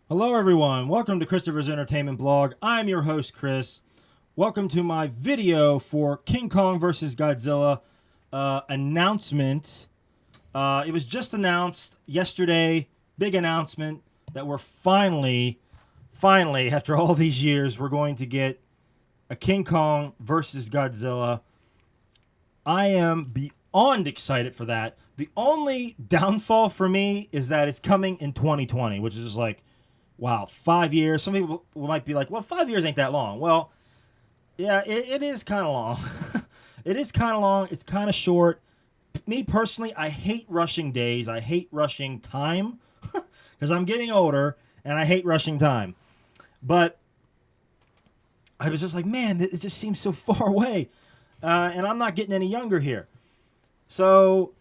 Hello, everyone. Welcome to Christopher's Entertainment Blog. I'm your host, Chris. Welcome to my video for King Kong vs. Godzilla announcement. It was just announced yesterday. Big announcement that we're finally, after all these years, we're going to get a King Kong versus Godzilla. I am beyond excited for that. The only downfall for me is that it's coming in 2020, which is just like, wow, 5 years. Some people might be like, well, 5 years ain't that long. Well, yeah, it is kind of long. It is kind of long. It's kind of short. Me personally, I hate rushing days. I hate rushing time because I'm getting older and I hate rushing time. But I was just like, man, it just seems so far away. And I'm not getting any younger here. So,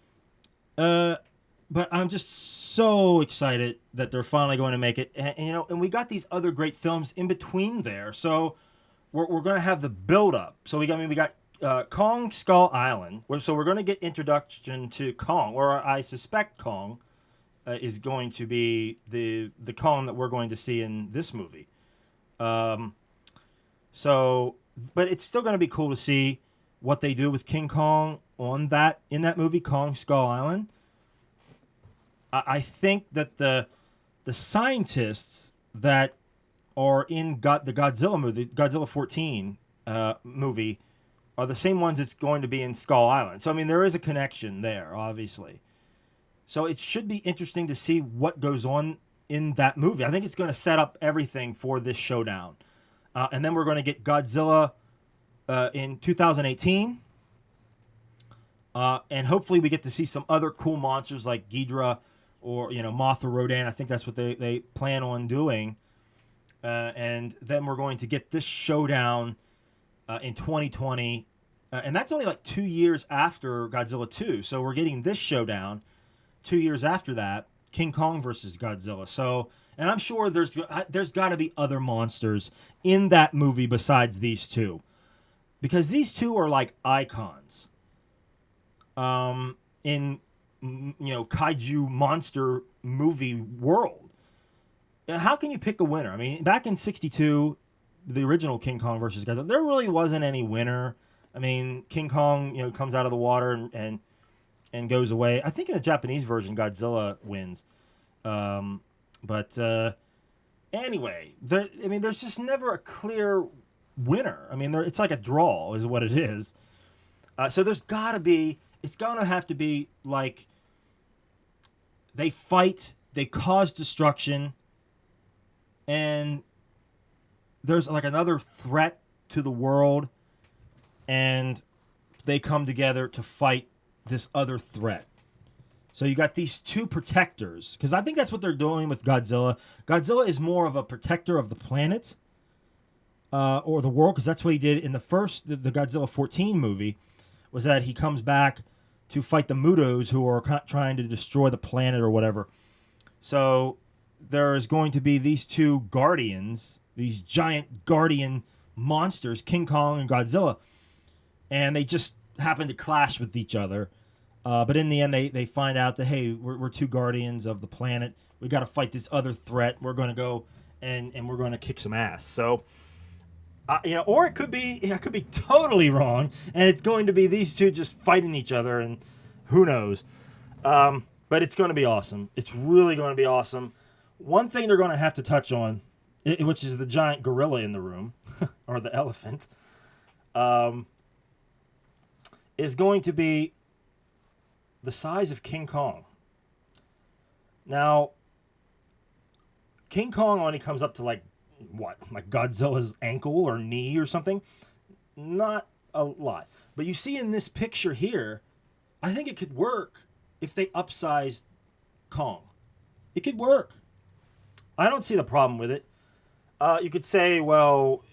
but I'm just so excited that they're finally going to make it. And we got these other great films in between there. So we're going to have the build up. So we got Kong Skull Island. So we're going to get introduction to Kong, or I suspect Kong is going to be the Kong that we're going to see in this movie. So, but it's still going to be cool to see what they do with King Kong in that movie, Kong Skull Island. I think that the scientists that are in the Godzilla movie, Godzilla 14 movie, are the same ones it's going to be in Skull Island. So I mean, there is a connection there, obviously. So it should be interesting to see what goes on in that movie. I think it's going to set up everything for this showdown, and then we're going to get Godzilla in 2018. And hopefully we get to see some other cool monsters like Ghidorah or, Mothra Rodan. I think that's what they plan on doing. And then we're going to get this showdown in 2020. And that's only like 2 years after Godzilla 2. So we're getting this showdown 2 years after that, King Kong versus Godzilla. So, and I'm sure there's got to be other monsters in that movie besides these two. Because these two are like icons in kaiju monster movie world. How can you pick a winner? I mean, back in '62, the original King Kong versus Godzilla, there really wasn't any winner. I mean, King Kong, comes out of the water and goes away. I think in the Japanese version, Godzilla wins. But anyway, there's just never a clear winner. I mean, it's like a draw, is what it is. So there's got to be. It's gonna have to be like they fight, they cause destruction, and there's like another threat to the world, and they come together to fight this other threat. So you got these two protectors, because I think that's what they're doing with Godzilla. Godzilla is more of a protector of the planet or the world, because that's what he did in the Godzilla 14 movie, was that he comes back to fight the Mutos, who are trying to destroy the planet or whatever. So there is going to be these two guardians, these giant guardian monsters, King Kong and Godzilla, and they just happen to clash with each other. But in the end, they find out that, hey, we're two guardians of the planet. We got to fight this other threat. We're going to go and we're going to kick some ass. So, or it could be totally wrong, and it's going to be these two just fighting each other, and who knows. But it's going to be awesome. It's really going to be awesome. One thing they're going to have to touch on, which is the giant gorilla in the room, or the elephant, is going to be the size of King Kong. Now, King Kong only comes up to like Godzilla's ankle or knee or something. Not a lot. But you see in this picture here, I think it could work if they upsized Kong. It could work. I don't see the problem with it. You could say, well,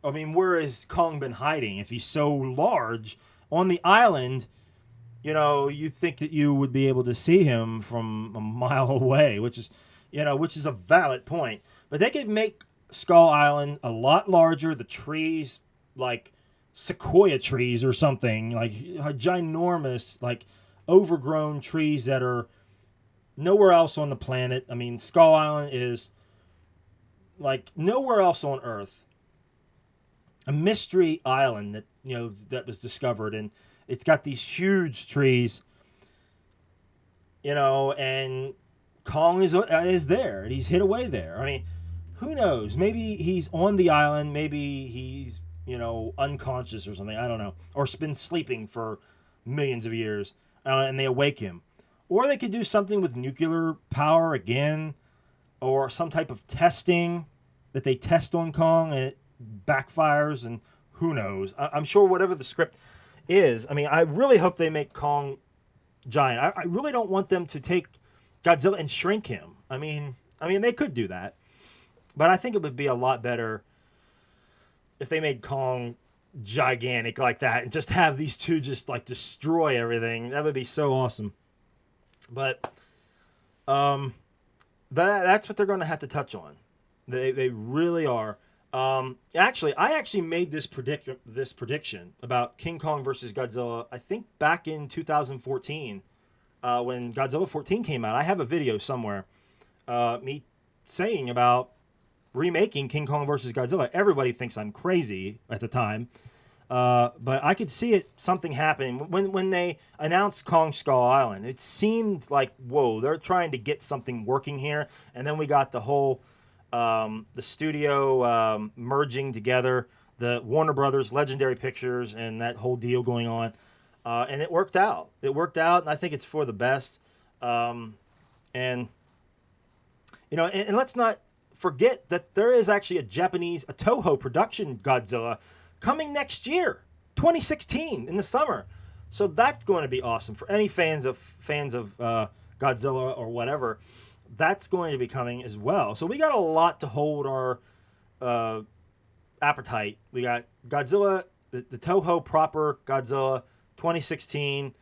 I mean, where has Kong been hiding? If he's so large on the island, you think that you would be able to see him from a mile away, which is a valid point. But they could make Skull Island a lot larger. The trees, like sequoia trees or something, like ginormous, like overgrown trees that are nowhere else on the planet. I mean, Skull Island is like nowhere else on Earth, a mystery island that that was discovered, and it's got these huge trees, and Kong is there, and he's hid away there. I mean, who knows? Maybe he's on the island. Maybe he's unconscious or something. I don't know, or been sleeping for millions of years, and they awake him, or they could do something with nuclear power again, or some type of testing that they test on Kong and it backfires, and who knows? I'm sure whatever the script is. I mean, I really hope they make Kong giant. I really don't want them to take Godzilla and shrink him. I mean, they could do that, but I think it would be a lot better if they made Kong gigantic like that and just have these two just like destroy everything. That would be so awesome. But that's what they're going to have to touch on. They really are. Actually, I actually made this prediction about King Kong versus Godzilla, I think back in 2014, when Godzilla 14 came out. I have a video somewhere, me saying about remaking King Kong versus Godzilla. Everybody thinks I'm crazy at the time, but I could see something happening when they announced Kong Skull Island. It seemed like, whoa, they're trying to get something working here, and then we got the whole the studio merging together, the Warner Brothers, Legendary Pictures, and that whole deal going on, and it worked out. It worked out, and I think it's for the best. And let's not forget that there is actually a Toho production Godzilla coming next year, 2016 in the summer. So that's going to be awesome for any fans of Godzilla or whatever. That's going to be coming as well. So we got a lot to hold our appetite. We got Godzilla, the Toho proper Godzilla, 2016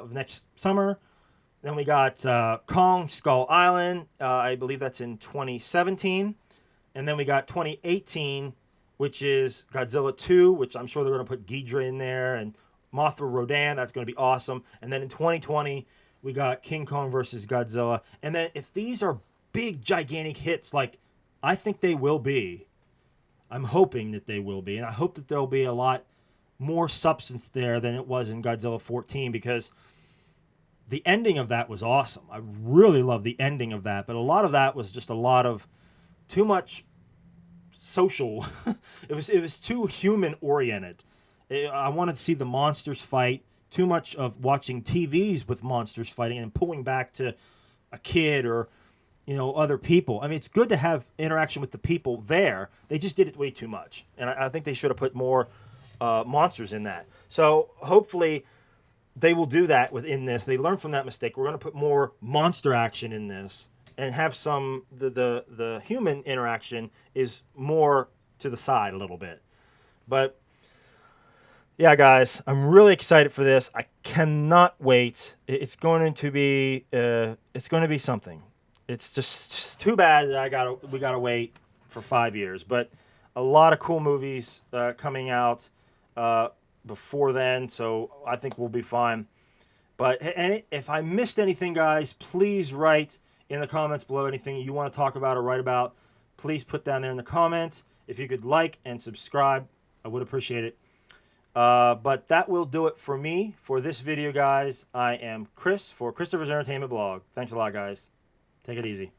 next summer. Then we got Kong Skull Island. I believe that's in 2017. And then we got 2018, which is Godzilla 2, which I'm sure they're going to put Ghidra in there, and Mothra Rodan. That's going to be awesome. And then in 2020, we got King Kong versus Godzilla. And then if these are big, gigantic hits, like I think they will be, I'm hoping that they will be. And I hope that there'll be a lot more substance there than it was in Godzilla 14, because the ending of that was awesome. I really love the ending of that. But a lot of that was just a lot of too much social. It was too human oriented. I wanted to see the monsters fight. Too much of watching TVs with monsters fighting and pulling back to a kid or other people. I mean, it's good to have interaction with the people there. They just did it way too much, and I think they should have put more monsters in that. So hopefully they will do that within this. They learn from that mistake. We're going to put more monster action in this and have some the human interaction is more to the side a little bit. But yeah, guys, I'm really excited for this. I cannot wait. It's going to be something. It's just too bad that we gotta wait for 5 years. But a lot of cool movies coming out before then, so I think we'll be fine. But if I missed anything, guys, please write in the comments below anything you want to talk about or write about. Please put down there in the comments. If you could like and subscribe, I would appreciate it. But that will do it for me for this video, guys. I am Chris for Christopher's Entertainment Blog. Thanks a lot, guys. Take it easy.